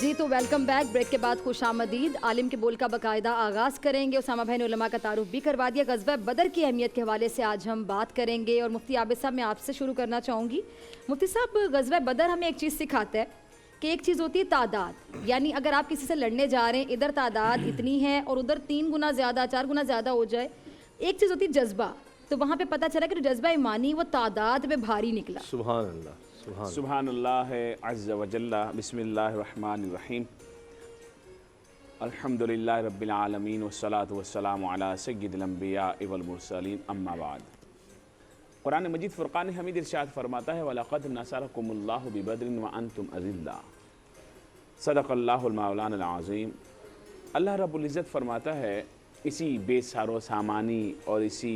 جی تو welcome back. Break کے بعد خوش آمدید. عالم کے بول کا باقاعدہ آغاز کریں گے. اسامہ بھائی نے علماء کا تعارف بھی کروا دیا. غزوہ بدر کی اہمیت کے حوالے سے آج ہم بات کریں گے. اور مفتی عابد صاحب میں آپ سے شروع کرنا چاہوں گی. مفتی صاحب غزوہ بدر ہمیں ایک چیز سکھاتا ہے کہ ایک چیز ہوتی ہے تعداد, یعنی اگر آپ کسی سے لڑنے جا رہے ہیں, ادھر تعداد اتنی ہے اور ادھر 3 گنا زیادہ 4 گنا زیادہ ہو جائے. ایک چیز ہوتی ہے جذبہ, تو وہاں پہ پتہ چلا کہ جذبہ ایمانی وہ تعداد میں بھاری نکلا. سبحان اللہ سبحان اللہ عز و جل. بسم اللہ الرحمن الرحیم. الحمدللہ رب العالمین والصلاة والسلام علی سید الانبیاء والمرسلین. اما بعد. قرآن مجید فرقان حمید ارشاد فرماتا ہے وَلَقَدْ نَصَرَكُمُ اللَّهُ بِبَدْرٍ وَأَنْتُمْ أَذِلَّةٌ. صدق اللہ المولانا العظیم. اللہ رب العزت فرماتا ہے اسی بے سار و سامانی اور اسی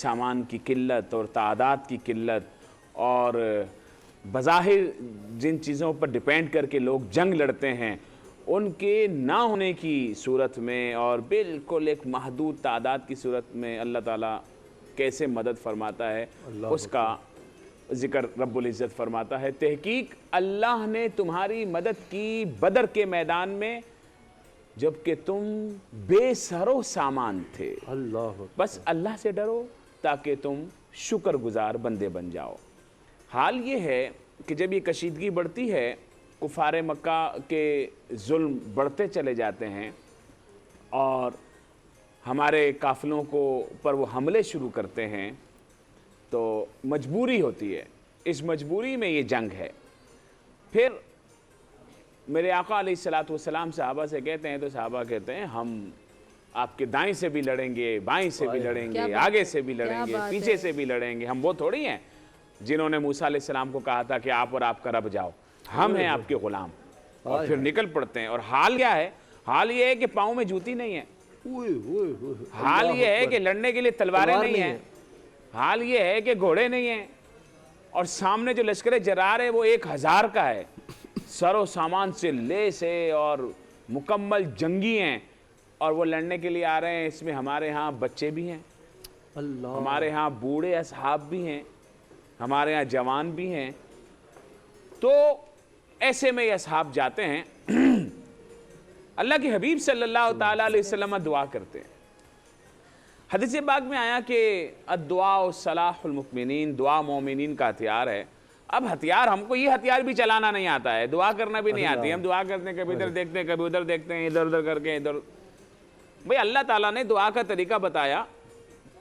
سامان کی قلت اور تعداد کی قلت اور بظاہر جن چیزوں پر ڈیپینڈ کر کے لوگ جنگ لڑتے ہیں ان کے نہ ہونے کی صورت میں اور بالکل ایک محدود تعداد کی صورت میں اللہ تعالیٰ کیسے مدد فرماتا ہے اس کا ذکر رب العزت فرماتا ہے. تحقیق اللہ نے تمہاری مدد کی بدر کے میدان میں جبکہ تم بے سر و سامان تھے. بس اللہ سے ڈرو تاکہ تم شکر گزار بندے بن جاؤ. حال یہ ہے کہ جب یہ کشیدگی بڑھتی ہے, کفار مکہ کے ظلم بڑھتے چلے جاتے ہیں اور ہمارے قافلوں کو پر وہ حملے شروع کرتے ہیں, تو مجبوری ہوتی ہے. اس مجبوری میں یہ جنگ ہے. پھر میرے آقا علیہ الصلوۃ والسلام صحابہ سے کہتے ہیں تو صحابہ کہتے ہیں ہم آپ کے دائیں سے بھی لڑیں گے, بائیں سے بھی لڑیں گے, آگے سے بھی لڑیں گے, پیچھے سے بھی لڑیں گے. ہم وہ تھوڑی ہیں جنہوں نے موسیٰ علیہ السلام کو کہا تھا کہ آپ اور آپ کا رب جاؤ, ہم ہیں آپ کے غلام. اور پھر نکل پڑتے ہیں. اور حال کیا ہے؟ حال یہ ہے کہ پاؤں میں جوتی نہیں ہے. حال یہ ہے کہ لڑنے کے لیے تلواریں نہیں ہیں. حال یہ ہے کہ گھوڑے نہیں ہیں. اور سامنے جو لشکر جرار ہے وہ 1000 کا ہے, سر و سامان سے لیس ہے اور مکمل جنگی ہیں, اور وہ لڑنے کے لیے آ رہے ہیں. اس میں ہمارے ہاں بچے بھی ہیں, ہمارے ہاں بوڑھے اصحاب بھی ہیں, ہمارے ہاں جوان بھی ہیں. تو ایسے میں یہ اصحاب جاتے ہیں. اللہ کے حبیب صلی اللہ تعالیٰ علیہ وسلم دعا کرتے ہیں. حدیث پاک میں آیا کہ الدعاء صلاح المؤمنین, دعا مومنین کا ہتھیار ہے. اب ہتھیار ہم کو یہ ہتھیار بھی چلانا نہیں آتا ہے, دعا کرنا بھی نہیں آتی. ہم دعا کرتے ہیں کبھی ادھر دیکھتے ہیں کبھی ادھر دیکھتے ہیں, ادھر ادھر کر کے ادھر. بھئی اللہ تعالیٰ نے دعا کا طریقہ بتایا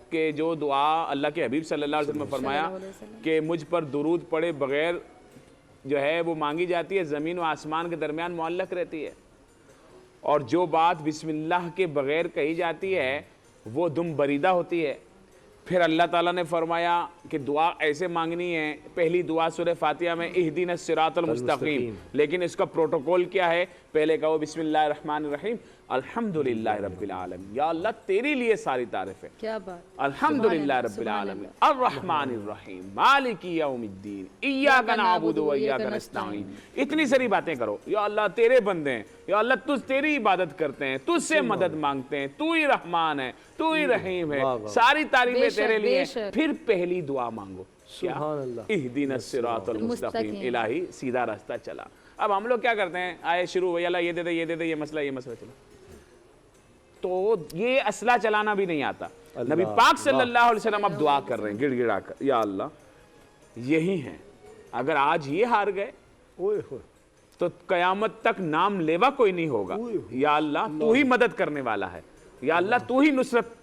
کہ جو دعا اللہ کے حبیب صلی اللہ علیہ وسلم نے فرمایا کہ مجھ پر درود پڑے بغیر جو ہے وہ مانگی جاتی ہے, زمین و آسمان کے درمیان معلق رہتی ہے. اور جو بات بسم اللہ کے بغیر کہی جاتی ہے وہ دم بریدہ ہوتی ہے. پھر اللہ تعالیٰ نے فرمایا کہ دعا ایسے مانگنی ہے. پہلی دعا سورہ فاتحہ میں اہدنا الصراط المستقیم, لیکن اس کا پروٹوکول کیا ہے؟ پہلے کہو بسم اللہ الرحمن الرحیم الحمدللہ رب العالمین. یا اللہ تیری لیے ساری تعریف ہے. کیا بات. الحمدللہ رب العالمین الرحمن الرحیم مالک یوم الدین ایاک نعبد و ایاک نستعین. اتنی ساری باتیں کرو. یا اللہ تیرے بندے ہیں, یا اللہ تجھ تیری عبادت کرتے ہیں, تجھ سے مدد مانگتے ہیں, تو ہی رحمان ہے, تو ہی رحیم ہے, ساری تعریفیں تیرے لیے. پھر پہلی دعا مانگو کیا؟ اہدنا الصراط المستقیم. الہی سیدھا راستہ چلا. اب ہم لوگ کیا کرتے ہیں, آئے شروع ہوئی, اللہ یہ دے دے یہ دے دے, یہ مسئلہ چلا. تو یہ اسلحہ چلانا بھی نہیں آتا. نبی پاک صلی اللہ علیہ وسلم اب دعا کر رہے ہیں گڑ گڑا کر, یا اللہ یہی ہیں, اگر آج یہ ہار گئے تو قیامت تک نام لیوا کوئی نہیں ہوگا. یا اللہ تو ہی مدد کرنے والا ہے, یا اللہ تو ہی نصرت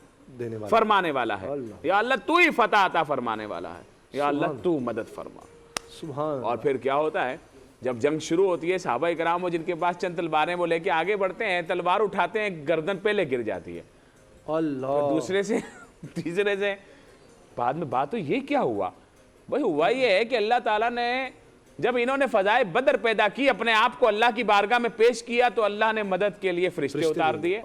فرمانے والا ہے, یا اللہ تو ہی فتح عطا فرمانے والا ہے, یا اللہ تو مدد فرما. اور پھر کیا ہوتا ہے جب جنگ شروع ہوتی ہے, صحابہ کرام ہو جن کے پاس چند تلواریں وہ لے کے آگے بڑھتے ہیں, تلوار اٹھاتے ہیں, گردن پہلے گر جاتی ہے. دوسرے سے تیسرے سے بعد میں بات تو یہ کیا ہوا؟ بھئی ہوا یہ ہے کہ اللہ تعالیٰ نے جب انہوں نے فضائے بدر پیدا کی, اپنے آپ کو اللہ کی بارگاہ میں پیش کیا, تو اللہ نے مدد کے لیے فرشتے اتار دیے.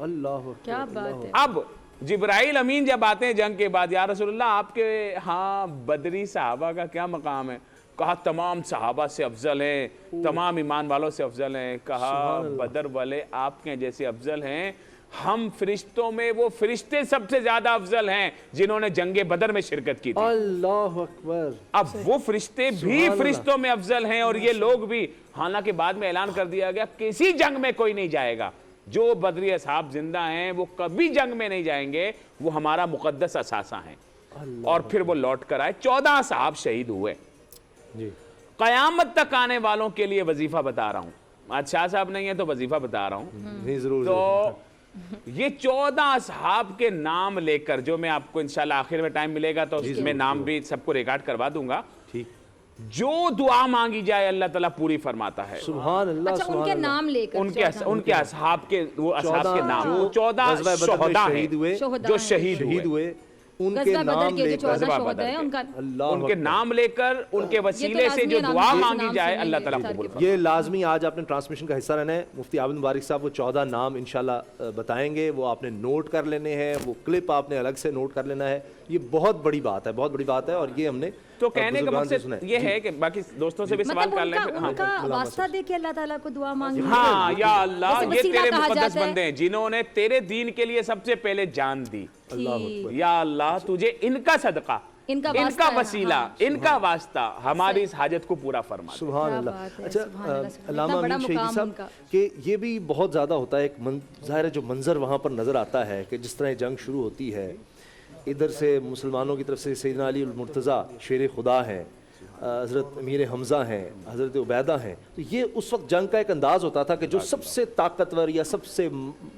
کیا بات ہے. اب جبرائیل امین جب آتے ہیں جنگ کے بعد, یا رسول اللہ آپ کے ہاں بدری صحابہ کا کیا مقام ہے؟ کہا تمام صحابہ سے افضل ہیں, تمام ایمان والوں سے افضل ہیں. کہا بدر والے آپ کے جیسے افضل ہیں, ہم فرشتوں میں وہ فرشتے سب سے زیادہ افضل ہیں جنہوں نے جنگ بدر میں شرکت کی تھی. اللہ اکبر. اب وہ فرشتے بھی فرشتوں میں افضل ہیں اور یہ لوگ بھی. حالانکہ بعد میں اعلان کر دیا گیا کسی جنگ میں کوئی نہیں جائے گا. جو بدری اصحاب زندہ ہیں وہ کبھی جنگ میں نہیں جائیں گے, وہ ہمارا مقدس اثاثہ ہیں. اور پھر وہ لوٹ کر آئے. 14 صحاب شہید ہوئے. جی قیامت تک آنے والوں کے لیے وظیفہ بتا رہا ہوں. آج شاہ صاحب نہیں ہے تو وظیفہ بتا رہا ہوں. نہیں ضرور. تو یہ 14 اصحاب کے نام لے کر, جو میں آپ کو انشاءاللہ آخر میں ٹائم ملے گا تو اس میں نام بھی سب کو ریکارڈ کروا دوں گا. ٹھیک. جو دعا مانگی جائے اللہ تعالیٰ پوری فرماتا ہے. سبحان اللہ. اچھا ان کے نام لے کر ان کے اصحاب کے, وہ اصحاب کے نام, 14 شہداء ہیں جو شہید ہوئے. ان کے نام لے کر, ان کے نام لے کر, ان کے وسیلے سے جو دعا مانگی جائے اللہ تعالیٰ قبول فرمائے. یہ لازمی آج آپ نے ٹرانسمیشن کا حصہ رہنا ہے. مفتی عابد مبارک صاحب وہ 14 نام انشاءاللہ بتائیں گے, وہ آپ نے نوٹ کر لینے ہیں, وہ کلپ آپ نے الگ سے نوٹ کر لینا ہے. یہ بہت بڑی بات ہے, بہت بڑی بات ہے. اور یہ ہم نے تو کہنے کا مقصد یہ ہے کہ باقی دوستوں سے بھی سوال کر لیں. ان کا واسطہ دے کے اللہ تعالیٰ کو دعا مانگی. ہاں یا اللہ, یہ تیرے مقدس بندے ہیں جنہوں نے تیرے دین کے لیے سب سے پہلے جان دی. یا اللہ تجھے ان کا صدقہ, ان کا وسیلہ, ان کا واسطہ ہماری اس حاجت کو پورا فرما. سبحان اللہ. اچھا علامہ امین شہیدی صاحب کہ یہ بھی بہت زیادہ ہوتا ہے, ایک ظاہر ہے جو منظر وہاں پر نظر آتا ہے کہ جس طرح یہ جنگ شروع ہوتی ہے, ادھر سے مسلمانوں کی طرف سے سیدنا علی المرتضیٰ شیر خدا ہیں, حضرت امیر حمزہ ہیں, حضرت عبیدہ ہیں. تو یہ اس وقت جنگ کا ایک انداز ہوتا تھا کہ جو سب سے طاقتور یا سب سے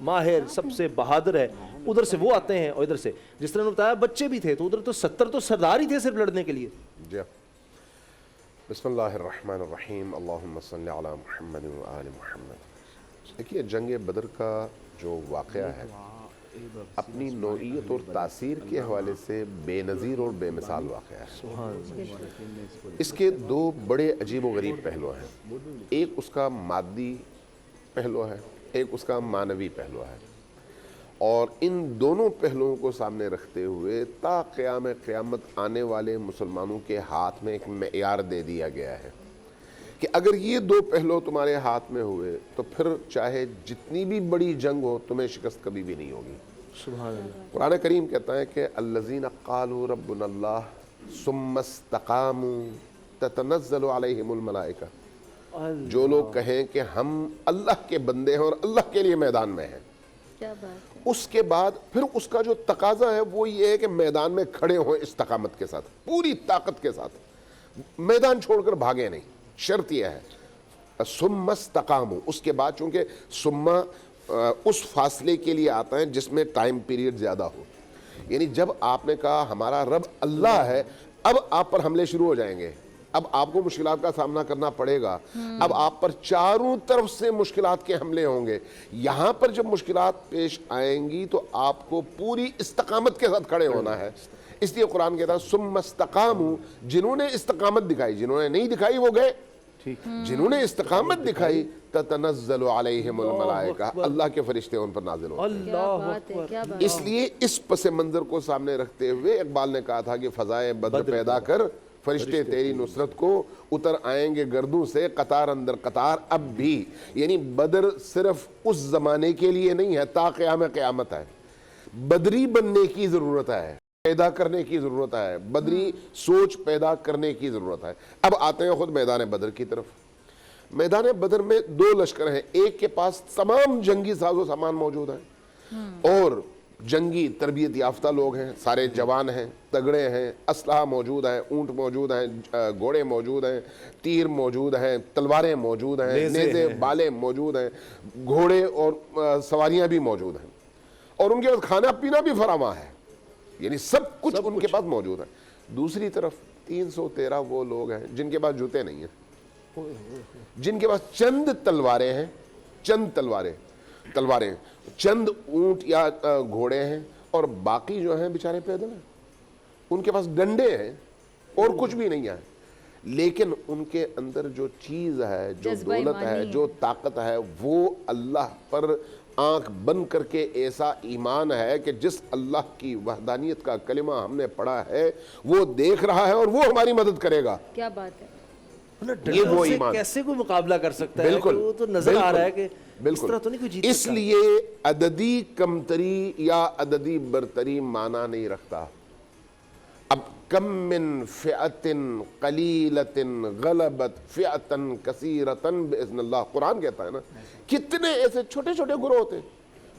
ماہر, سب سے بہادر ہے, ادھر سے وہ آتے ہیں. اور ادھر سے جس طرح نے بتایا بچے بھی تھے, تو ادھر تو 70 تو سردار ہی تھے صرف لڑنے کے لیے. جی بسم اللہ الرحمن الرحیم. اللہم صلی علی محمد و آل محمد. دیکھیے جنگ بدر کا جو واقعہ ہے اپنی نوعیت اور تاثیر کے حوالے سے بے نظیر اور بے مثال واقعہ ہے. اس کے 2 بڑے عجیب و غریب پہلو ہیں. ایک اس کا مادی پہلو ہے, ایک اس کا معنوی پہلو ہے. اور ان دونوں پہلوؤں کو سامنے رکھتے ہوئے تا قیام قیامت آنے والے مسلمانوں کے ہاتھ میں ایک معیار دے دیا گیا ہے کہ اگر یہ 2 پہلو تمہارے ہاتھ میں ہوئے تو پھر چاہے جتنی بھی بڑی جنگ ہو تمہیں شکست کبھی بھی نہیں ہوگی. سبحان اللہ. قرآن کریم کہتا ہے کہ الذین قالوا ربنا اللہ ثم استقاموا تتنزل علیہم الملائکہ. جو لوگ کہیں کہ ہم اللہ کے بندے ہیں اور اللہ کے لیے میدان میں ہیں, کیا بات ہے. اس کے بعد پھر اس کا جو تقاضا ہے وہ یہ ہے کہ میدان میں کھڑے ہوں استقامت کے ساتھ, پوری طاقت کے ساتھ, میدان چھوڑ کر بھاگے نہیں. شرط یہ ہے ثم استقاموا. اس کے بعد چونکہ ثم اس فاصلے کے لیے آتا ہے جس میں ٹائم پیریڈ زیادہ ہو. یعنی جب آپ نے کہا ہمارا رب اللہ ہے, اب آپ پر حملے شروع ہو جائیں گے, اب آپ کو مشکلات کا سامنا کرنا پڑے گا, اب آپ پر چاروں طرف سے مشکلات کے حملے ہوں گے. یہاں پر جب مشکلات پیش آئیں گی تو آپ کو پوری استقامت کے ساتھ کھڑے ہونا ہے. اس لیے قرآن کہتا ہے ثم استقاموا. جنہوں نے استقامت دکھائی, جنہوں نے نہیں دکھائی وہ گئے. جنہوں نے استقامت دکھائی تتنزل علیہم الملائکہ, اللہ کے فرشتے ان پر نازل ہوتے ہیں. اس لیے اس پس منظر کو سامنے رکھتے ہوئے اقبال نے کہا تھا کہ فضائے بدر پیدا کر, فرشتے تیری نصرت کو اتر آئیں گے گردوں سے قطار اندر قطار اب بھی. یعنی بدر صرف اس زمانے کے لیے نہیں ہے, تا قیام قیامت ہے. بدری بننے کی ضرورت ہے, پیدا کرنے کی ضرورت ہے, بدری سوچ پیدا کرنے کی ضرورت ہے. اب آتے ہیں خود میدان بدر کی طرف. میدان بدر میں 2 لشکر ہیں. ایک کے پاس تمام جنگی ساز و سامان موجود ہیں اور جنگی تربیت یافتہ لوگ ہیں, سارے جوان ہیں, تگڑے ہیں, اسلحہ موجود ہیں, اونٹ موجود ہیں, گھوڑے موجود ہیں, تیر موجود ہیں, تلواریں موجود ہیں, نیزے بالیں موجود ہیں, گھوڑے اور سواریاں بھی موجود ہیں, اور ان کے پاس کھانا پینا بھی فراواں ہے. یعنی سب کچھ ان کے پاس موجود ہے. دوسری طرف 313 وہ لوگ ہیں جن کے پاس جوتے نہیں ہیں, جن کے پاس چند تلواریں ہیں, چند تلواریں, چند اونٹ یا گھوڑے ہیں, اور باقی جو ہیں بیچارے پیدل ہیں. ان کے پاس ڈنڈے ہیں اور کچھ بھی نہیں ہے. لیکن ان کے اندر جو چیز ہے, جو دولت ہے, جو طاقت ہے, وہ اللہ پر آنکھ بند کر کے ایسا ایمان ہے کہ جس اللہ کی وحدانیت کا کلمہ ہم نے پڑھا ہے وہ دیکھ رہا ہے اور وہ ہماری مدد کرے گا. کیا بات ہے. یہ وہ ایمان کیسے کوئی مقابلہ کر سکتا ہے؟ بالکل وہ تو نظر آ رہا ہے کہ اس طرح تو نہیں کوئی جیت سکتا۔ اس لیے عددی کمتری یا عددی برتری معنی نہیں رکھتا۔ اب کم من فئۃ قلیلۃ غلبت فئۃ کثیرۃ باذن اللہ، قرآن کہتا ہے نا، کتنے ایسے چھوٹے چھوٹے گروہ ہوتے،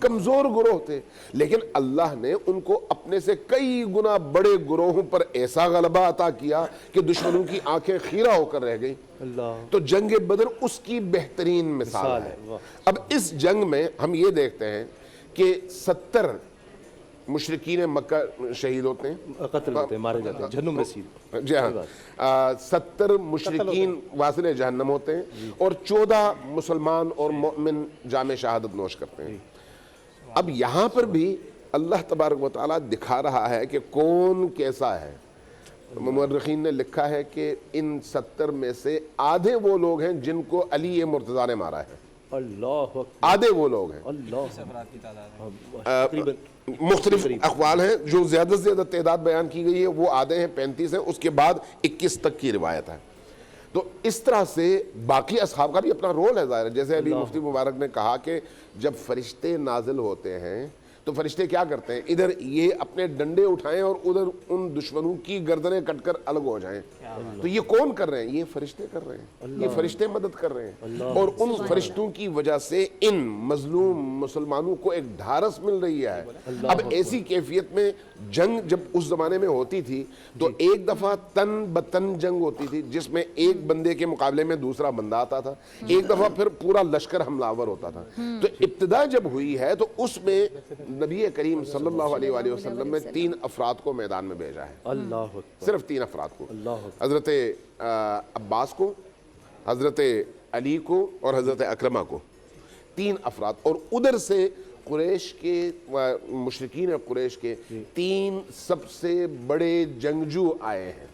کمزور گروہ تھے، لیکن اللہ نے ان کو اپنے سے کئی گنا بڑے گروہوں پر ایسا غلبہ عطا کیا کہ دشمنوں کی آنکھیں خیرہ ہو کر رہ گئی۔ تو جنگ بدر اس کی بہترین مثال ہے۔ اب اس جنگ میں ہم یہ دیکھتے ہیں کہ 70 مشرکین مکہ شہید ہوتے ہیں، قتل ہوتے ہیں، مارے جاتے ہیں، جہنم رسید۔ جی ہاں، 70 مشرکین واصل جہنم ہوتے ہیں اور 14 مسلمان اور مومن جام شہادت نوش کرتے ہیں۔ اب یہاں پر بھی اللہ تبارک و تعالیٰ دکھا رہا ہے کہ کون کیسا ہے۔ مورخین نے لکھا ہے کہ ان 70 میں سے آدھے وہ لوگ ہیں جن کو علی مرتضیٰ نے مارا ہے، اللہ آدھے وہ لوگ ہیں۔ مختلف اقوال ہیں، جو زیادہ سے زیادہ تعداد بیان کی گئی ہے وہ آدھے ہیں، 35 ہیں، اس کے بعد 21 تک کی روایت ہے۔ تو اس طرح سے باقی اصحاب کا بھی اپنا رول ہے ظاہر ہے۔ جیسے ابھی مفتی مبارک نے کہا کہ جب فرشتے نازل ہوتے ہیں تو فرشتے کیا کرتے ہیں، ادھر یہ اپنے ڈنڈے اٹھائیں اور ادھر ان دشمنوں کی گردنیں کٹ کر الگ ہو جائیں۔ تو یہ کون کر رہے ہیں؟ یہ فرشتے کر رہے ہیں، یہ فرشتے مدد کر رہے ہیں، اور ان فرشتوں کی وجہ سے ان مظلوم مسلمانوں کو ایک ڈھارس مل رہی ہے۔ اب ایسی کیفیت میں جنگ جب اس زمانے میں ہوتی تھی تو ایک دفعہ تن بتن جنگ ہوتی تھی، جس میں ایک بندے کے مقابلے میں دوسرا بندہ آتا تھا، ایک دفعہ پھر پورا لشکر حملہ آور ہوتا تھا۔ تو ابتدا جب ہوئی ہے تو اس میں نبی کریم صلی اللہ علیہ وآلہ وسلم نے 3 افراد کو میدان میں بھیجا ہے، اللہ صرف 3 افراد کو، حضرت عباس کو، حضرت علی کو اور حضرت اکرمہ کو، 3 افراد۔ اور ادھر سے قریش کے مشرکین قریش کے 3 سب سے بڑے جنگجو آئے ہیں،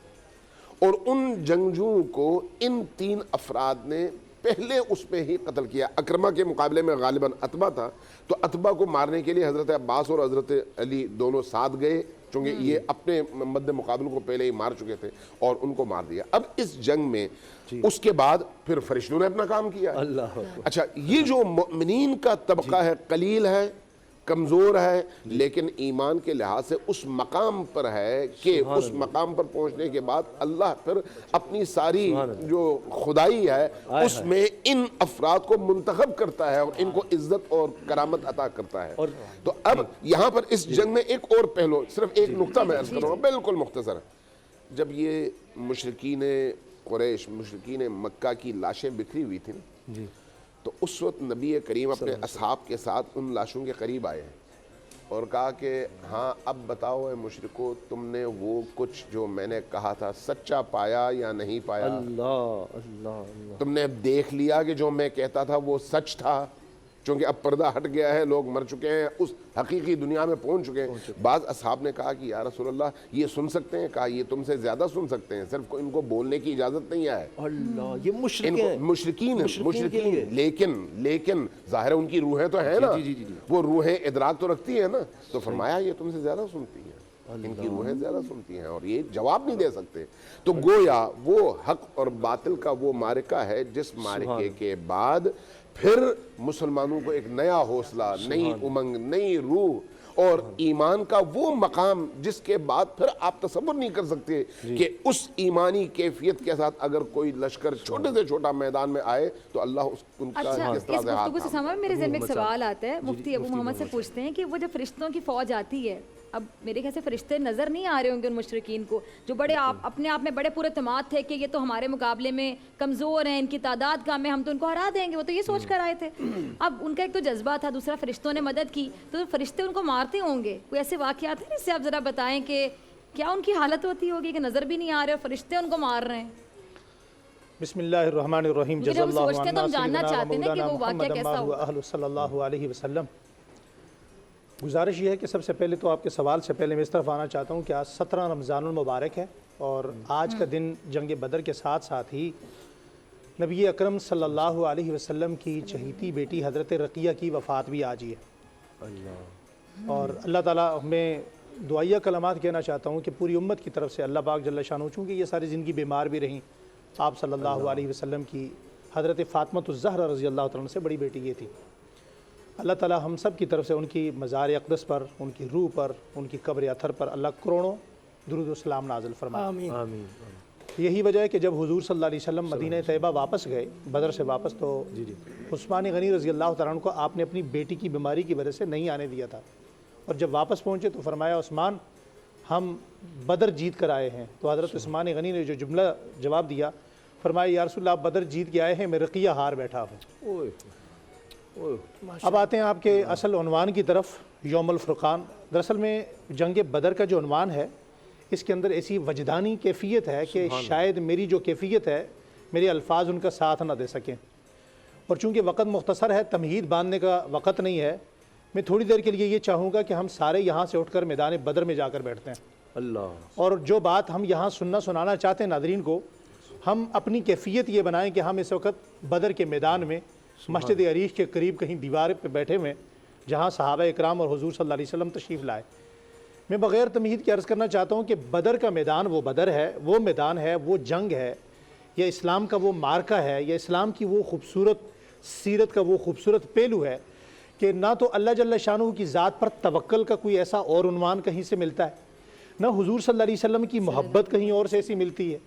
اور ان جنگجوؤں کو ان 3 افراد نے پہلے اس پہ ہی قتل کیا۔ اکرمہ کے مقابلے میں غالباً عتبہ تھا، تو عتبہ کو مارنے کے لیے حضرت عباس اور حضرت علی دونوں ساتھ گئے، چونکہ یہ اپنے مد مقابل کو پہلے ہی مار چکے تھے، اور ان کو مار دیا۔ اب اس جنگ میں اس کے بعد پھر فرشتوں نے اپنا کام کیا۔ اچھا، یہ جو مومنین کا طبقہ ہے قلیل ہے، کمزور ہے، لیکن ایمان کے لحاظ سے اس مقام پر ہے کہ اس مقام پر پہنچنے کے بعد اللہ پھر اپنی ساری جو خدائی ہے اس میں ان افراد کو منتخب کرتا ہے اور ان کو عزت اور کرامت عطا کرتا ہے۔ تو اب یہاں پر اس جنگ میں ایک اور پہلو، صرف ایک نقطہ میں عرض کروں گا بالکل مختصر۔ جب یہ مشرکین قریش، مشرکین مکہ کی لاشیں بکھری ہوئی تھیں تو اس وقت نبی کریم اپنے اصحاب کے ساتھ ان لاشوں کے قریب آئے ہیں اور کہا کہ ہاں اب بتاؤ اے مشرکو، تم نے وہ کچھ جو میں نے کہا تھا سچا پایا یا نہیں پایا؟ تم نے اب دیکھ لیا کہ جو میں کہتا تھا وہ سچ تھا؟ چونکہ اب پردہ ہٹ گیا ہے، لوگ مر چکے ہیں، اس حقیقی دنیا میں پہنچ چکے ہیں۔ بعض اصحاب نے کہا کہ یا رسول اللہ یہ سن سکتے ہیں؟ کہا یہ تم سے زیادہ سن سکتے ہیں، صرف ان کو بولنے کی اجازت نہیں ہے۔ اللہ، یہ مشرکین ہیں، لیکن ظاہر ہے ان کی روحیں تو ہیں نا، وہ روحیں ادراک تو رکھتی ہیں نا، تو فرمایا یہ تم سے زیادہ سنتی ہیں، ان کی روحیں زیادہ سنتی ہیں اور یہ جواب نہیں دے سکتے۔ تو گویا وہ حق اور باطل کا وہ معرکہ ہے جس معرکے کے بعد پھر مسلمانوں کو ایک نیا حوصلہ، نئی امنگ، نئی روح اور ایمان کا وہ مقام جس کے بعد پھر آپ تصور نہیں کر سکتے کہ اس ایمانی کیفیت کے ساتھ اگر کوئی لشکر چھوٹے سے چھوٹا میدان میں آئے تو اللہ ان کا کس طرح سے ہاتھ گفتگو سے سامنے میرے ذہن میں ایک سوال آتا ہے، مفتی ابو محمد سے پوچھتے ہیں کہ وہ جب فرشتوں کی فوج آتی ہے، اب میرے خیال سے فرشتے نظر نہیں آ رہے ہوں گے ان مشرکین کو جو بڑے اپنے آپ میں بڑے پورے اعتماد تھے کہ یہ تو ہمارے مقابلے میں کمزور ہیں، ان کی تعداد کم ہے، ہم تو ان کو ہرا دیں گے، وہ تو یہ سوچ کر آئے تھے۔ اب ان کا ایک تو جذبہ تھا، دوسرا فرشتوں نے مدد کی، تو فرشتے ان کو مارتے ہوں گے۔ کوئی ایسے واقعات ہیں جس سے آپ ذرا بتائیں کہ کیا ان کی حالت ہوتی ہوگی کہ نظر بھی نہیں آ رہے اور فرشتے ان کو مار رہے ہیں؟ بسم اللہ الرحمن الرحیم، جزا اللہ سوچتے ہیں تو ہم جاننا چاہتے ہیں کہ وہ واقعہ کیسا ہوا۔ صلی اللہ علیہ وسلم، گزارش یہ ہے کہ سب سے پہلے تو آپ کے سوال سے پہلے میں اس طرف آنا چاہتا ہوں کہ آج 17 رمضان المبارک ہے، اور آج کا دن جنگ بدر کے ساتھ ساتھ ہی نبی اکرم صلی اللہ علیہ وسلم کی چہیتی بیٹی حضرت رقیہ کی وفات بھی آج ہی ہے۔ اور اللہ تعالیٰ میں دعائیہ کلمات کہنا چاہتا ہوں کہ پوری امت کی طرف سے اللہ پاک جل شانہ، چونکہ یہ ساری زندگی بیمار بھی رہیں آپ صلی اللہ علیہ وسلم کی حضرت فاطمۃ الزہرا رضی اللہ تعالیٰ عنہ سے بڑی بیٹی یہ تھی۔ اللہ تعالیٰ ہم سب کی طرف سے ان کی مزار اقدس پر، ان کی روح پر، ان کی قبر اطہر پر اللہ کروڑوں درود و سلام نازل فرمائے۔ آمین۔ یہی وجہ ہے کہ جب حضور صلی اللہ علیہ وسلم مدینہ طیبہ واپس گئے بدر سے واپس، تو عثمان غنی رضی اللہ تعالیٰ عنہ کو آپ نے اپنی بیٹی کی بیماری کی وجہ سے نہیں آنے دیا تھا، اور جب واپس پہنچے تو فرمایا عثمان ہم بدر جیت کر آئے ہیں۔ تو حضرت عثمان غنی نے جو جملہ جواب دیا، فرمایا یا رسول اللہ آپ بدر جیت کے آئے ہیں، میں رقیہ ہار بیٹھا ہوں۔ اب آتے ہیں آپ کے اصل عنوان کی طرف، یوم الفرقان۔ دراصل میں جنگ بدر کا جو عنوان ہے اس کے اندر ایسی وجدانی کیفیت ہے کہ شاید میری جو کیفیت ہے میرے الفاظ ان کا ساتھ نہ دے سکیں، اور چونکہ وقت مختصر ہے، تمہید باندھنے کا وقت نہیں ہے، میں تھوڑی دیر کے لیے یہ چاہوں گا کہ ہم سارے یہاں سے اٹھ کر میدان بدر میں جا کر بیٹھتے ہیں، اللہ، اور جو بات ہم یہاں سنانا چاہتے ہیں ناظرین کو، ہم اپنی کیفیت یہ بنائیں کہ ہم اس وقت بدر کے میدان میں مسجد عریش کے قریب کہیں دیوار پہ بیٹھے ہوئے جہاں صحابہ اکرام اور حضور صلی اللہ علیہ وسلم تشریف لائے۔ میں بغیر تمہید کے عرض کرنا چاہتا ہوں کہ بدر کا میدان وہ بدر ہے، وہ میدان ہے، وہ جنگ ہے، یا اسلام کا وہ معرکہ ہے، یا اسلام کی وہ خوبصورت سیرت کا وہ خوبصورت پہلو ہے کہ نہ تو اللہ جل شانہ کی ذات پر توکل کا کوئی ایسا اور عنوان کہیں سے ملتا ہے، نہ حضور صلی اللہ علیہ وسلم کی محبت کہیں اور سے ایسی ملتی ہے،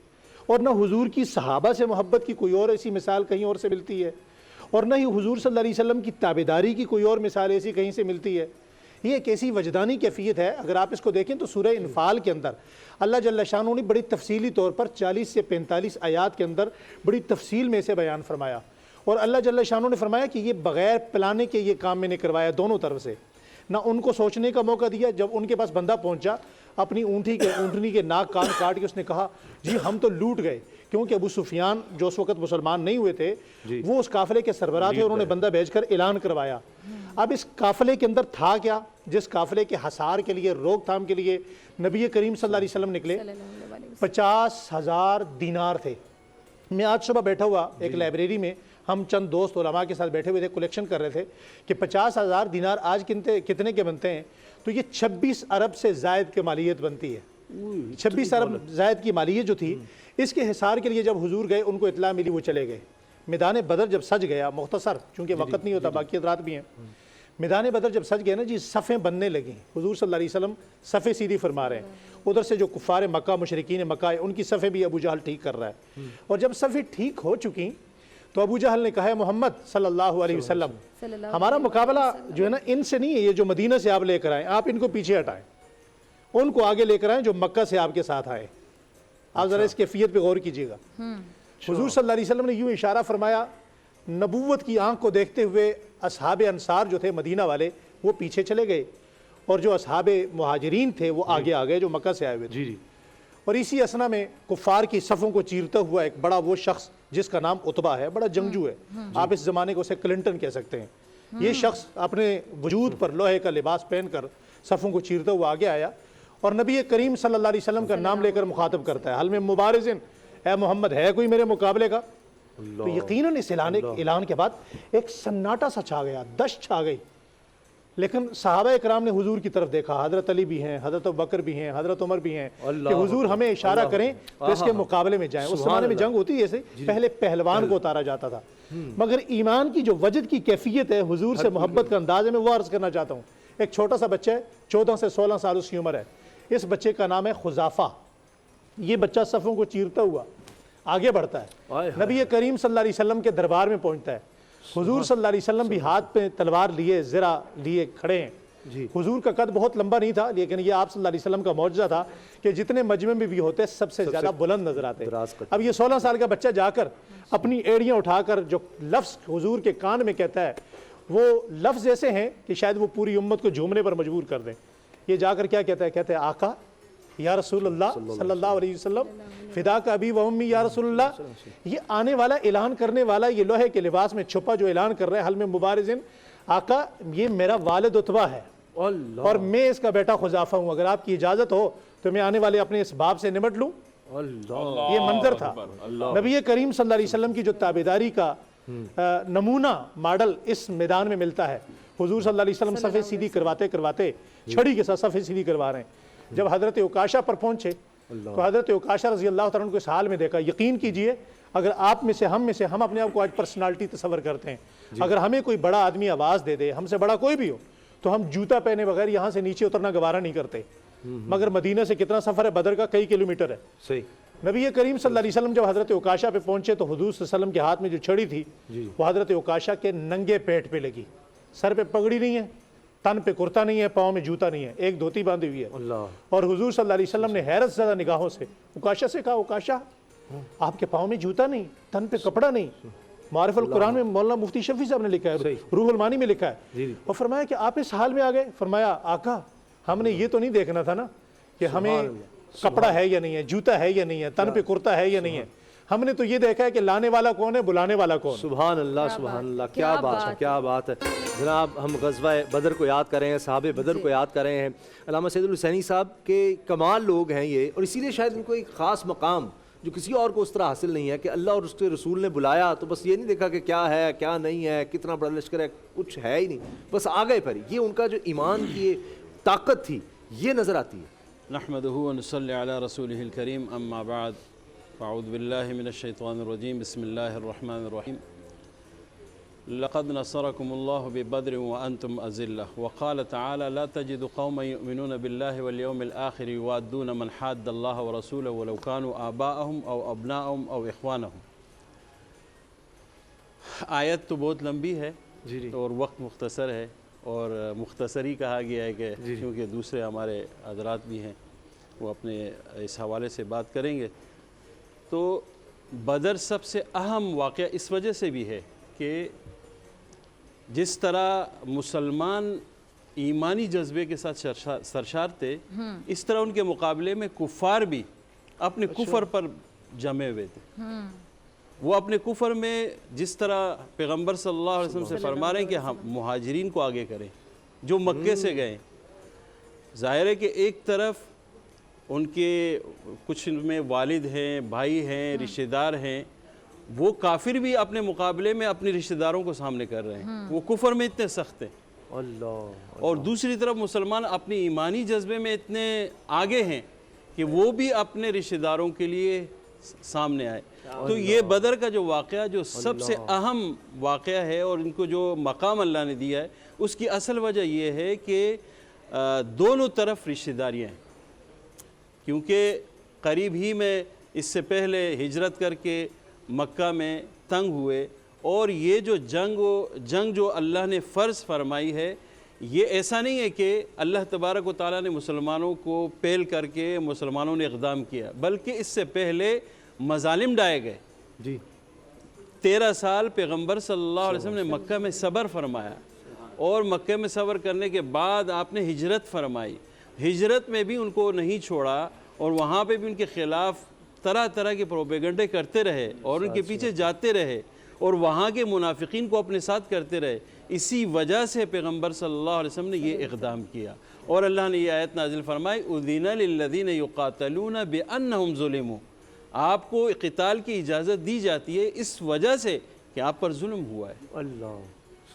اور نہ حضور کی صحابہ سے محبت کی کوئی اور ایسی مثال کہیں اور سے ملتی ہے، اور نہ ہی حضور صلی اللہ علیہ وسلم کی تابعداری کی کوئی اور مثال ایسی کہیں سے ملتی ہے۔ یہ ایک ایسی وجدانی کیفیت ہے، اگر آپ اس کو دیکھیں تو سورہ انفال کے اندر اللہ جل شانہ نے بڑی تفصیلی طور پر 40 سے 45 آیات کے اندر بڑی تفصیل میں سے بیان فرمایا، اور اللہ جل شانہ نے فرمایا کہ یہ بغیر پلانے کے یہ کام میں نے کروایا دونوں طرف سے، نہ ان کو سوچنے کا موقع دیا۔ جب ان کے پاس بندہ پہنچا، اپنی اونٹنی کے ناک کان کاٹ کے اس نے کہا جی ہم تو لوٹ گئے، کیونکہ ابو سفیان جو اس وقت مسلمان نہیں ہوئے تھے وہ اس قافلے کے سربراہ تھے، انہوں نے بندہ بھیج کر اعلان کروایا۔ اب اس قافلے کے اندر تھا کیا؟ جس قافلے کے حصار کے لیے، روک تھام کے لیے نبی کریم صلی اللہ علیہ وسلم نکلے، 50,000 دینار تھے۔ میں آج صبح بیٹھا ہوا ایک لائبریری میں، ہم چند دوست علماء کے ساتھ بیٹھے ہوئے تھے، کلیکشن کر رہے تھے کہ 50,000 دینار آج کتنے کے بنتے ہیں، تو یہ 26 ارب سے زائد کی مالیت بنتی ہے۔ 26 ارب زائد کی مالیت جو تھی، اس کے حصار کے لیے جب حضور گئے ان کو اطلاع ملی، وہ چلے گئے۔ میدان بدر جب سج گیا، مختصر چونکہ وقت نہیں ہوتا، باقی حضرات بھی ہیں، میدان بدر جب سج گئے نا جی، صفیں بننے لگیں، حضور صلی اللہ علیہ وسلم صفیں سیدھی فرما رہے ہیں، ادھر سے جو کفار مکہ مشرکین مکہ ان کی صفیں بھی ابو جہل ٹھیک کر رہا ہے، اور جب صفیں ٹھیک ہو چکی تو ابو جہل نے کہا ہے محمد صلی اللہ علیہ وسلم ہمارا مقابلہ جو ہے نا ان سے نہیں ہے، یہ جو مدینہ سے آپ لے کر آئیں، آپ ان کو پیچھے ہٹائیں، ان کو آگے لے کر آئیں جو مکہ سے آپ کے ساتھ آئے۔ آپ ذرا اس کیفیت پہ غور کیجیے گا۔ حضور صلی اللہ علیہ وسلم نے یوں اشارہ فرمایا، نبوت کی آنکھ کو دیکھتے ہوئے اصحاب انصار جو تھے مدینہ والے وہ پیچھے چلے گئے، اور جو اصحاب مہاجرین تھے وہ آگے آ گئے جو مکہ سے آئے ہوئے تھے۔ اور اسی اسنا میں کفار کی صفوں کو چیرتا ہوا ایک بڑا وہ شخص جس کا نام عتبہ ہے، بڑا جنگجو ہے، آپ اس زمانے کو اسے کلنٹن کہہ سکتے ہیں۔ یہ شخص اپنے وجود پر لوہے کا لباس پہن کر صفوں کو چیرتا ہوا آگے آیا، اور نبی کریم صلی اللہ علیہ وسلم کا نام لے کر مخاطب کرتا ہے، حل میں مبارزن، اے محمد ہے کوئی میرے مقابلے کا؟ تو یقیناً اس اعلان کے بعد ایک سناٹا سا چھا گیا، دشت چھا گئی، لیکن صحابہ اکرام نے حضور کی طرف دیکھا، حضرت علی بھی ہیں، حضرت ابوبکر بھی ہیں، حضرت عمر بھی ہیں، کہ حضور ہمیں اشارہ کریں تو اس کے مقابلے میں جائیں۔ اس زمانے میں جنگ ہوتی ایسے، پہلے پہلوان کو اتارا جاتا تھا، مگر ایمان کی جو وجد کی کیفیت ہے، حضور سے محبت کا انداز ہے، میں وہ عرض کرنا چاہتا ہوں۔ ایک چھوٹا سا بچہ ہے، 14 سے 16 سال اس کی عمر ہے، اس بچے کا نام ہے خزافہ۔ یہ بچہ صفوں کو چیرتا ہوا آگے بڑھتا ہے، نبی کریم صلی اللہ علیہ وسلم کے دربار میں پہنچتا ہے، حضور صلی اللہ علیہ وسلم بھی ہاتھ پہ تلوار لیے زرہ لیے کھڑے ہیں۔ حضور کا قد بہت لمبا نہیں تھا، لیکن یہ آپ صلی اللہ علیہ وسلم کا معجزہ تھا کہ جتنے مجمع میں بھی ہوتے سب سے زیادہ بلند نظر آتے۔ اب یہ 16 سال کا بچہ جا کر اپنی ایڑیاں اٹھا کر جو لفظ حضور کے کان میں کہتا ہے، وہ لفظ ایسے ہیں کہ شاید وہ پوری امت کو جھومنے پر مجبور کر دیں۔ یہ جا کر کیا کہتا ہے؟ کہتا ہے آقا یا رسول اللہ صلی اللہ علیہ وسلم فدا کا ابی و امی یا رسول اللہ۔ یہ آنے والا اعلان کرنے والا، یہ لوہے کے لباس میں چھپا جو اعلان کر رہا ہے، حل میں مبارزن، آقا یہ میرا والد عتبہ ہے اور میں اس کا بیٹا خزافہ ہوں، اگر آپ کی اجازت ہو تو میں آنے والے اپنے اس باپ سے نمٹ لوں۔ یہ منظر تھا۔ نبی کریم صلی اللہ علیہ وسلم کی جو تابعداری کا نمونہ ماڈل اس میدان میں ملتا ہے۔ حضور صلی اللہ علیہ وسلم صفیں سیدھی کرواتے کرواتے چھڑی کے ساتھ صفیں سیدھی کروا رہے ہیں۔ جب حضرت عکاشہ پر پہنچے تو حضرت عکاشہ رضی اللہ تعالیٰ عنہ کو اس حال میں دیکھا، یقین کیجئے اگر آپ میں سے ہم اپنے آپ کو آج پرسنالٹی تصور کرتے ہیں, اگر ہمیں کوئی بڑا آدمی آواز دے دے, ہم سے بڑا کوئی بھی ہو, تو ہم جوتا پہنے بغیر یہاں سے نیچے اترنا گوارا نہیں کرتے. مگر مدینہ سے کتنا سفر ہے؟ بدر کا کئی کلومیٹر ہے. صحیح. نبی کریم صلی اللہ علیہ وسلم جب حضرت عکاشہ پہ پہنچے تو حضور صلی اللہ علیہ وسلم کے ہاتھ میں جو چھڑی تھی وہ حضرت عکاشہ کے ننگے پیٹ پہ لگی. سر پہ پگڑی نہیں ہے, تن پہ کرتا نہیں ہے, پاؤں میں جوتا نہیں ہے, ایک دھوتی باندھی ہوئی ہے. اور حضور صلی اللہ علیہ وسلم نے حیرت زدہ نگاہوں سے عکاشہ سے کہا, عکاشہ آپ کے پاؤں میں جوتا نہیں, تن پہ کپڑا نہیں. معارف القرآن میں مولانا مفتی شفیع صاحب نے لکھا ہے, روح المانی میں لکھا ہے, اور فرمایا کہ آپ اس حال میں آ گئے. فرمایا آقا ہم نے یہ تو نہیں دیکھنا تھا نا کہ ہمیں کپڑا ہے یا نہیں ہے, جوتا ہے یا نہیں ہے, تن پہ کرتا ہے یا نہیں ہے. ہم نے تو یہ دیکھا ہے کہ لانے والا کون ہے, بلانے والا کون. سبحان اللہ, سبحان اللہ, کیا بات ہے, کیا بات ہے. جناب ہم غزوہ بدر کو یاد کر رہے ہیں, صحابہ بدر کو یاد کر رہے ہیں. علامہ سید الحسینی صاحب کے کمال لوگ ہیں یہ, اور اسی لیے شاید ان کو ایک خاص مقام جو کسی اور کو اس طرح حاصل نہیں ہے کہ اللہ اور اس کے رسول نے بلایا تو بس یہ نہیں دیکھا کہ کیا ہے کیا نہیں ہے, کتنا بڑا لشکر ہے, کچھ ہے ہی نہیں, بس آ گئے پھر. یہ ان کا جو ایمان کی طاقت تھی یہ نظر آتی ہے. نحمدہ و نصلی علی رسولہ الکریم, اما بعد, فاعوذ باللہ من الشیطان الرجیم, بسم اللہ الرحمن الرحیم. لقد نصركم الله ببدر وأنتم أذلة وقال تعالى لا تجد قوما يؤمنون بالله واليوم الآخر يوادون من حاد الله ورسوله ولو كانوا آباءهم أو أبناءهم أو إخوانهم. آیت تو بہت لمبی ہے اور وقت مختصر ہے, اور مختصر ہی کہا گیا ہے کہ کیونکہ دوسرے ہمارے حضرات بھی ہیں وہ اپنے اس حوالے سے بات کریں گے. تو بدر سب سے اہم واقعہ اس وجہ سے بھی ہے کہ جس طرح مسلمان ایمانی جذبے کے ساتھ سرشار تھے, اس طرح ان کے مقابلے میں کفار بھی اپنے کفر پر جمے ہوئے تھے. وہ اپنے کفر میں جس طرح پیغمبر صلی اللہ علیہ وسلم سے فرما رہے ہیں کہ ہم مہاجرین کو آگے کریں جو مکے سے گئے. ظاہر ہے کہ ایک طرف ان کے کچھ میں والد ہیں, بھائی ہیں, رشتہ دار ہیں, وہ کافر بھی اپنے مقابلے میں اپنے رشتہ داروں کو سامنے کر رہے ہیں, وہ کفر میں اتنے سخت ہیں. اور دوسری طرف مسلمان اپنی ایمانی جذبے میں اتنے آگے ہیں کہ وہ بھی اپنے رشتہ داروں کے لیے سامنے آئے. تو یہ بدر کا جو واقعہ جو سب سے اہم واقعہ ہے اور ان کو جو مقام اللہ نے دیا ہے, اس کی اصل وجہ یہ ہے کہ دونوں طرف رشتہ داریاں ہیں. کیونکہ قریب ہی میں اس سے پہلے ہجرت کر کے مکہ میں تنگ ہوئے, اور یہ جو جنگ جو اللہ نے فرض فرمائی ہے, یہ ایسا نہیں ہے کہ اللہ تبارک و تعالیٰ نے مسلمانوں کو پہل کر کے مسلمانوں نے اقدام کیا, بلکہ اس سے پہلے مظالم ڈائے گئے. 13 سال پیغمبر صلی اللہ علیہ وسلم نے مکہ میں صبر فرمایا, اور مکہ میں صبر کرنے کے بعد آپ نے ہجرت فرمائی. ہجرت میں بھی ان کو نہیں چھوڑا, اور وہاں پہ بھی ان کے خلاف طرح طرح کے پروپیگنڈے کرتے رہے اور ان کے پیچھے جاتے رہے, اور وہاں کے منافقین کو اپنے ساتھ کرتے رہے. اسی وجہ سے پیغمبر صلی اللہ علیہ وسلم نے یہ اقدام کیا, اور اللہ نے یہ آیت نازل فرمائی اذن للذین یقاتلون بانہم ظلموا. آپ کو قتال کی اجازت دی جاتی ہے اس وجہ سے کہ آپ پر ظلم ہوا ہے.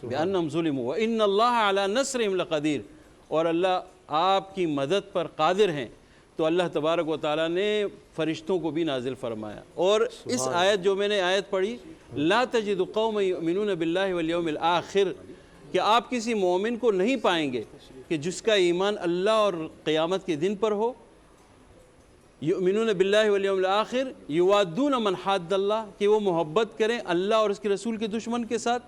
بانہم ظلموا وان اللہ علی نصرہم لقدیر, اور اللہ آپ کی مدد پر قادر ہیں. تو اللہ تبارک و تعالیٰ نے فرشتوں کو بھی نازل فرمایا. اور اس آیت جو میں نے آیت پڑھی, لا تجد قوما یؤمنون باللہ والیوم الآخر, کہ آپ کسی مومن کو نہیں پائیں گے کہ جس کا ایمان اللہ اور قیامت کے دن پر ہو, یؤمنون باللہ والیوم الآخر یوادون من حاد اللہ, کہ وہ محبت کریں اللہ اور اس کے رسول کے دشمن کے ساتھ,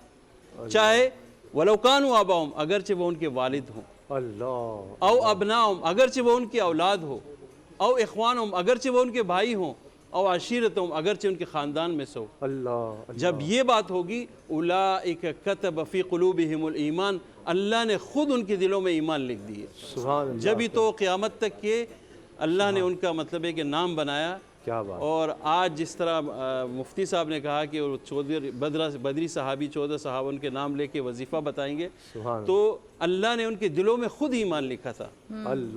چاہے ولو کانوا آباہم, اگرچہ وہ ان کے والد ہوں, او ابناہم, اگرچہ وہ ان کی اولاد ہو, او اخوانہم, اگرچہ وہ ان کے بھائی ہوں, او عشیرتہم, اگرچہ ان کے خاندان میں سو. جب یہ بات ہوگی, اولئک کتب فی قلوبہم الایمان, اللہ نے خود ان کے دلوں میں ایمان لکھ دیے. جبھی تو قیامت تک کہ اللہ نے ان کا مطلب ہے کہ نام بنایا. اور آج جس طرح مفتی صاحب نے کہا کہ بدری صحابی 14 صحابہ ان کے نام لے کے وظیفہ بتائیں گے, تو اللہ نے ان کے دلوں میں خود ایمان لکھا تھا.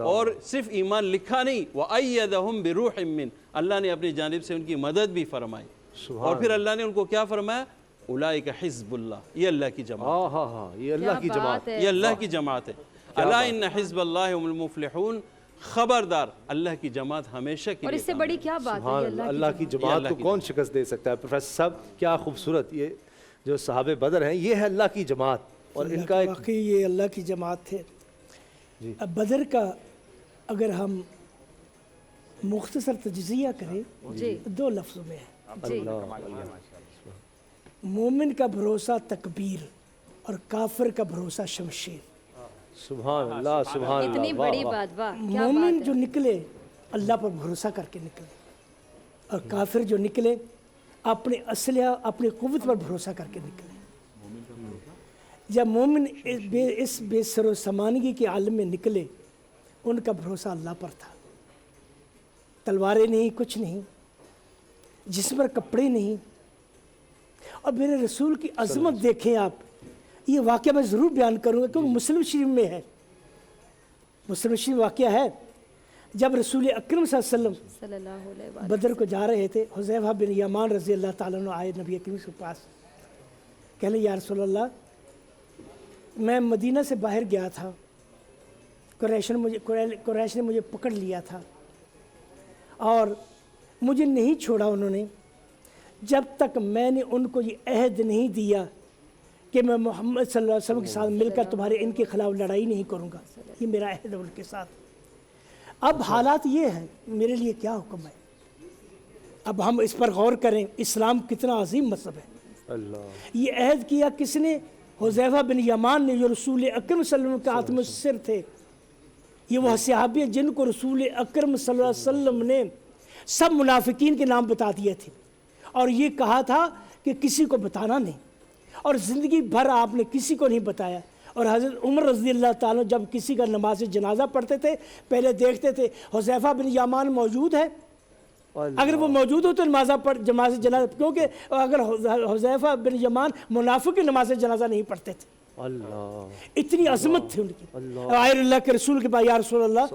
اور صرف ایمان لکھا نہیں, وَأَيَّدَهُمْ بِرُوحٍ مِّنْ, اللہ نے اپنی جانب سے ان کی مدد بھی فرمائی. اور پھر اللہ نے ان کو کیا فرمایا, اولئک حزب اللہ, یہ اللہ کی جماعت, یہ اللہ کی جماعت, یہ اللہ کی جماعت ہے. الا ان حزب اللہ هم المفلحون, خبردار اللہ کی جماعت ہمیشہ کی اور اس سے بڑی کیا بات ہے سبحان یہ اللہ، اللہ کی یہ جماعت اللہ کو کی کون شکست دے سکتا ہے؟ پروفیسر صاحب کیا خوبصورت، یہ جو صحابہ بدر ہیں یہ ہے اللہ کی جماعت، اور ان کا ایک واقعی یہ اللہ کی جماعت تھے۔ اب بدر کا اگر ہم مختصر تجزیہ کریں جی دو لفظوں میں ہے، جی مومن کا بھروسہ تکبیر اور کافر کا بھروسہ شمشیر۔ سبحان اللہ سبحان اللہ، اتنی واہ بڑی واہ۔ بات، واہ کیا مومن بات جو ہے۔ نکلے اللہ پر بھروسہ کر کے نکلے، اور کافر جو نکلے اپنے اسلحہ اپنی قوت پر بھروسہ کر کے نکلے۔ جب مومن اس بے سر و سامانگی کے عالم میں نکلے ان کا بھروسہ اللہ پر تھا، تلواریں نہیں، کچھ نہیں، جسم پر کپڑے نہیں۔ اور میرے رسول کی عظمت دیکھیں آپ، یہ واقعہ میں ضرور بیان کروں گا کیونکہ مسلم شریف میں ہے، مسلم شریف واقعہ ہے۔ جب رسول اکرم صلی اللہ علیہ وسلم صلی اللہ علیہ وسلم بدر کو جا رہے تھے، حذیفہ بن یمان رضی اللہ تعالیٰ عنہ آئے نبی کریم کے پاس، کہنے یا رسول اللہ میں مدینہ سے باہر گیا تھا، قریش نے مجھے پکڑ لیا تھا اور مجھے نہیں چھوڑا انہوں نے جب تک میں نے ان کو یہ عہد نہیں دیا کہ میں محمد صلی اللہ علیہ وسلم کے ساتھ مل کر تمہارے ان کے خلاف لڑائی نہیں کروں گا، یہ میرا عہد ہے ان کے ساتھ۔ اب حالات یہ ہیں، میرے لیے کیا حکم ہے؟ اب ہم اس پر غور کریں، اسلام کتنا عظیم مذہب ہے۔ اللہ یہ عہد کیا کس نے؟ حذیفہ بن یمان نے، جو رسول اکرم صلی اللہ علیہ وسلم کے عاطم السر تھے۔ یہ وہ صحابی ہیں جن کو رسول اکرم صلی اللہ علیہ وسلم نے سب منافقین کے نام بتا دیے تھے اور یہ کہا تھا کہ کسی کو بتانا نہیں، اور زندگی بھر آپ نے کسی کو نہیں بتایا۔ اور حضرت عمر رضی اللہ تعالیٰ جب کسی کا نماز جنازہ پڑھتے تھے پہلے دیکھتے تھے حذیفہ بن یمان موجود ہے، اگر وہ موجود ہو تو نماز جنازہ، کیونکہ اگر حذیفہ بن یمان منافق کی نماز جنازہ نہیں پڑھتے تھے، اللہ اتنی عظمت تھی ان کی۔ آئے اللہ کے رسول کے پاس، یا رسول اللہ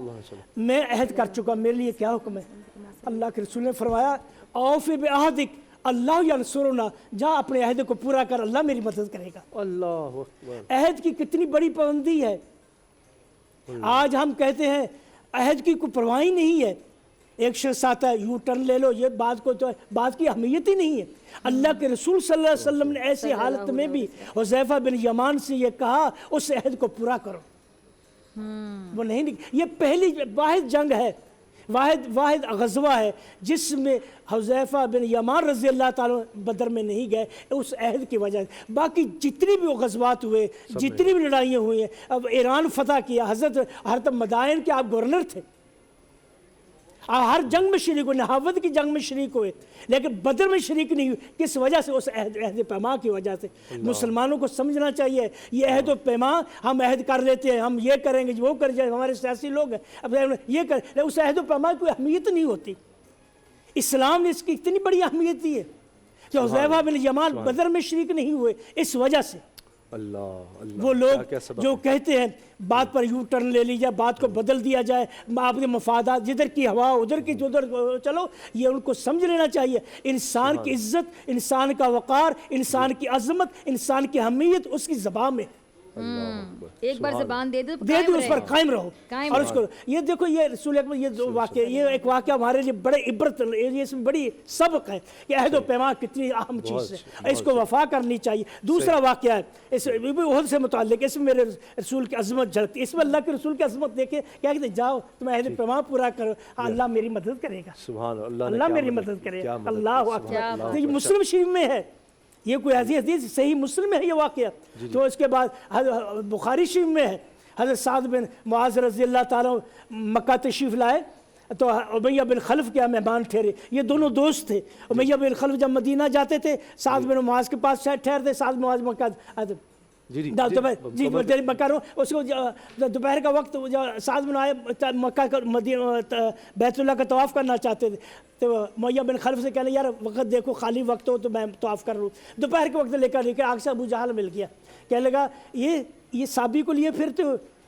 میں عہد کر چکا، میرے لیے کیا حکم ہے؟ اللہ کے رسول نے فرمایا اوفی بعہدک اللہ ینصرنا، جا اپنے عہد کو پورا کر، اللہ میری مدد کرے گا۔ اللہ اکبر، عہد کی کتنی بڑی پابندی ہے۔ آج ہم کہتے ہیں عہد کی کوئی پرواہ ہی نہیں ہے، ایک شخص آتا ہے یو ٹرن لے لو، یہ بات کو تو بات کی اہمیت ہی نہیں ہے۔ اللہ کے رسول صلی اللہ علیہ وسلم نے ایسی حالت میں بھی حذیفہ بن یمان سے یہ کہا اس عہد کو پورا کرو، وہ نہیں۔ یہ پہلی واحد جنگ ہے، واحد غزوہ ہے جس میں حذیفہ بن یمان رضی اللہ تعالیٰ بدر میں نہیں گئے اس عہد کی وجہ سے۔ باقی جتنی بھی غزوات ہوئے، جتنی بھی لڑائیاں ہوئی ہیں، اب ایران فتح کیا، حضرت مدائن کے آپ گورنر تھے، ہر جنگ میں شریک ہوئے، نہاوند کی جنگ میں شریک ہوئے، لیکن بدر میں شریک نہیں ہوئے۔ کس وجہ سے؟ اس عہد پیما کی وجہ سے۔ مسلمانوں کو سمجھنا چاہیے یہ عہد و پیما ہم عہد کر لیتے ہیں، ہم یہ کریں گے وہ کریں گے، ہمارے سیاسی لوگ ہیں اب یہ کریں، لیکن اس عہد و پیما کی کوئی اہمیت نہیں ہوتی۔ اسلام نے اس کی اتنی بڑی اہمیت دی ہے کہ حذیفہ بن یمان بدر میں شریک نہیں ہوئے اس وجہ سے۔ اللہ وہ لوگ جو کہتے ہیں بات پر یو ٹرن لے لیجیے، بات کو بدل دیا جائے، آپ کے مفادات جدھر کی ہوا ادھر کی ادھر چلو، یہ ان کو سمجھ لینا چاہیے۔ انسان کی عزت، انسان کا وقار، انسان کی عظمت، انسان کی اہمیت اس کی زبان میں۔ ایک بار زبان دے دو اس پر قائم رہو، اور اس کو یہ دیکھو، یہ رسول اکبر یہ دو واقعہ، یہ ایک واقعہ ہمارے لیے بڑے عبرت، اس میں بڑی سبق ہے کہ عہد و پیمان کتنی اہم چیز ہے، اس کو وفا کرنی چاہیے۔ دوسرا واقعہ ہے اس عہد سے متعلق، اس میں میرے رسول کی عظمت جھلکتی ہے، اس میں اللہ کے رسول کی عظمت دیکھے کیا کہتے ہیں، جاؤ تم عہد پیمان پورا کرو، اللہ میری مدد کرے گا، سبحان اللہ، اللہ میری مدد کرے گا۔ اللہ اکبر، یہ مسلم شریف میں ہے، یہ کوئی حدیث صحیح مسلم میں ہے یہ واقعہ۔ تو اس کے بعد بخاری شریف میں ہے، حضرت سعد بن معاذ رضی اللہ تعالیٰ مکہ تشریف لائے تو امیہ بن خلف کے مہمان ٹھہرے، یہ دونوں دوست تھے۔ امیہ بن خلف جب مدینہ جاتے تھے سعد بن معاذ کے پاس ٹھہرتے، سعد بن معاذ مکہ مکہ اس کو دوپہر کا وقت سعد بن آئے مکہ کا بیت اللہ کا طواف کرنا چاہتے تھے، تو امیہ بن خلف سے کہنے یار وقت دیکھو خالی وقت ہو تو میں طواف کر لوں۔ دوپہر کے وقت لے کر آگ سے ابو جہل مل گیا، کہنے لگا یہ صحابی کو لیے پھرتے ہو،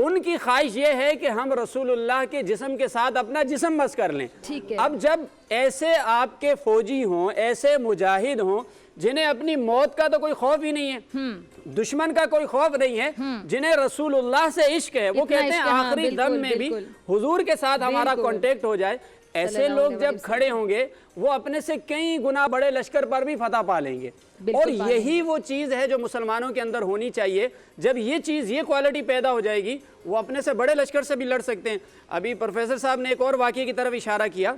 ان کی خواہش یہ ہے کہ ہم رسول اللہ کے جسم کے ساتھ اپنا جسم مس کر لیں. ٹھیک ہے. اب جب ایسے آپ کے فوجی ہوں، ایسے مجاہد ہوں جنہیں اپنی موت کا تو کوئی خوف ہی نہیں ہے، دشمن کا کوئی خوف نہیں ہے، جنہیں رسول اللہ سے عشق ہے، وہ کہتے ہیں آخری دم میں بھی حضور کے ساتھ ہمارا کانٹیکٹ ہو جائے. ایسے لوگ جب کھڑے ہوں گے وہ اپنے سے کئی گنا بڑے لشکر پر بھی فتح پا لیں گے. اور یہی وہ چیز ہے جو مسلمانوں کے اندر ہونی چاہیے. جب یہ چیز، یہ کوالٹی پیدا ہو جائے گی، وہ اپنے سے بڑے لشکر سے بھی لڑ سکتے ہیں. ابھی پروفیسر صاحب نے ایک اور واقعے کی طرف اشارہ کیا.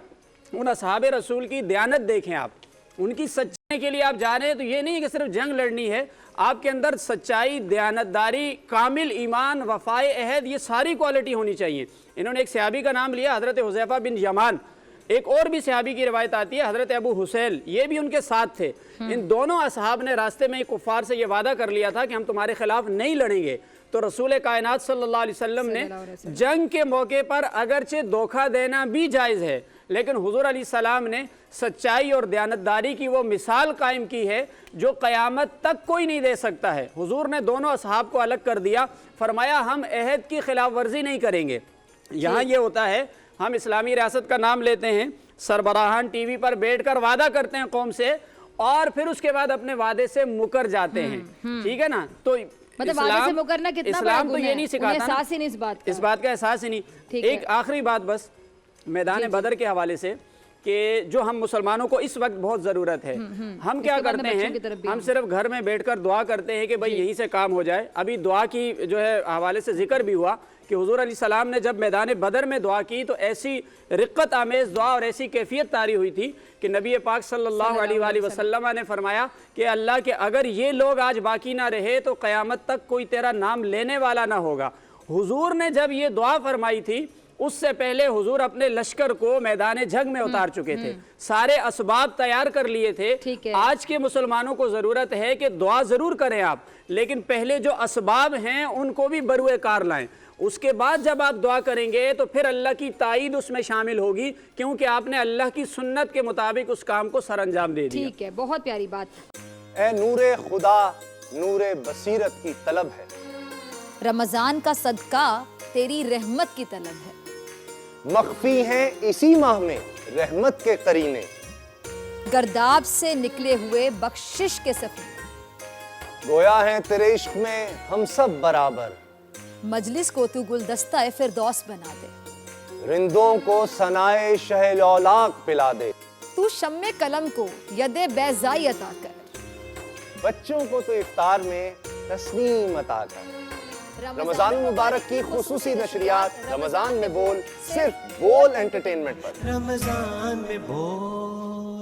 ان اصحاب رسول کی دیانت دیکھیں آپ، ان کی سچائی کے لیے آپ جا رہے ہیں تو یہ نہیں کہ صرف جنگ لڑنی ہے، آپ کے اندر سچائی، دیانتداری، کامل ایمان، وفائے عہد، یہ ساری کوالٹی ہونی چاہیے. انہوں نے ایک صحابی کا نام لیا، حضرت حذیفہ بن یمان. ایک اور بھی صحابی کی روایت آتی ہے، حضرت ابو حسیل، یہ بھی ان کے ساتھ تھے. ان دونوں اصحاب نے راستے میں کفار سے یہ وعدہ کر لیا تھا کہ ہم تمہارے خلاف نہیں لڑیں گے. تو رسول کائنات صلی اللہ علیہ وسلم نے جنگ کے موقع پر اگرچہ دھوکہ دینا بھی جائز ہے، لیکن حضور علیہ السلام نے سچائی اور دیانتداری کی وہ مثال قائم کی ہے جو قیامت تک کوئی نہیں دے سکتا ہے. حضور نے دونوں اصحاب کو الگ کر دیا، فرمایا ہم عہد کی خلاف ورزی نہیں کریں گے. یہاں یہ ہوتا ہے، ہم اسلامی ریاست کا نام لیتے ہیں، سربراہان ٹی وی پر بیٹھ کر وعدہ کرتے ہیں قوم سے اور پھر اس کے بعد اپنے وعدے سے مکر جاتے ہیں. ٹھیک ہے نا؟ تو مطلب وعدے سے مکرنا کتنا بڑا اسلام تو یہ نہیں سکھاتا، احساس ہی نہیں اس بات کا احساس ہی نہیں. ایک آخری بات بس میدان بدر کے حوالے سے کہ جو ہم مسلمانوں کو اس وقت بہت ضرورت ہے. ہم کیا کرتے ہیں، ہم صرف گھر میں بیٹھ کر دعا کرتے ہیں کہ بھئی یہی سے کام ہو جائے. ابھی دعا کی جو ہے حوالے سے ذکر بھی ہوا کہ حضور علیہ السلام نے جب میدان بدر میں دعا کی تو ایسی رقت آمیز دعا اور ایسی کیفیت طاری ہوئی تھی کہ نبی پاک صلی اللہ علیہ وآلہ وسلم نے فرمایا کہ اللہ کے اگر یہ لوگ آج باقی نہ رہے تو قیامت تک کوئی تیرا نام لینے والا نہ ہوگا. حضور نے جب یہ دعا فرمائی تھی اس سے پہلے حضور اپنے لشکر کو میدان جنگ میں اتار چکے تھے، سارے اسباب تیار کر لیے تھے. آج کے مسلمانوں کو ضرورت ہے کہ دعا ضرور کریں آپ، لیکن پہلے جو اسباب ہیں ان کو بھی بروئے کار لائیں. اس کے بعد جب آپ دعا کریں گے تو پھر اللہ کی تائید اس میں شامل ہوگی، کیونکہ آپ نے اللہ کی سنت کے مطابق اس کام کو سر انجام دے دیا. ٹھیک ہے، بہت پیاری بات. اے نور خدا، نور بصیرت کی طلب ہے، رمضان کا صدقہ تیری رحمت کی طلب ہے. مخفی ہیں اسی ماہ میں رحمت کے قرینے، گرداب سے نکلے ہوئے بخشش کے سفیر، گویا ہیں تیرے عشق میں ہم سب برابر، مجلس کو تو گلدستہ فردوس بنا دے، رندوں کو ثنائے شہ لولاک پلا دے، تو شمع قلم کو ید بیضائی عطا کر، بچوں کو تو افطار میں تسنیم عطا کر. رمضان مبارک کی خصوصی نشریات رمضان میں بول، صرف بول انٹرٹینمنٹ پر. رمضان میں بول.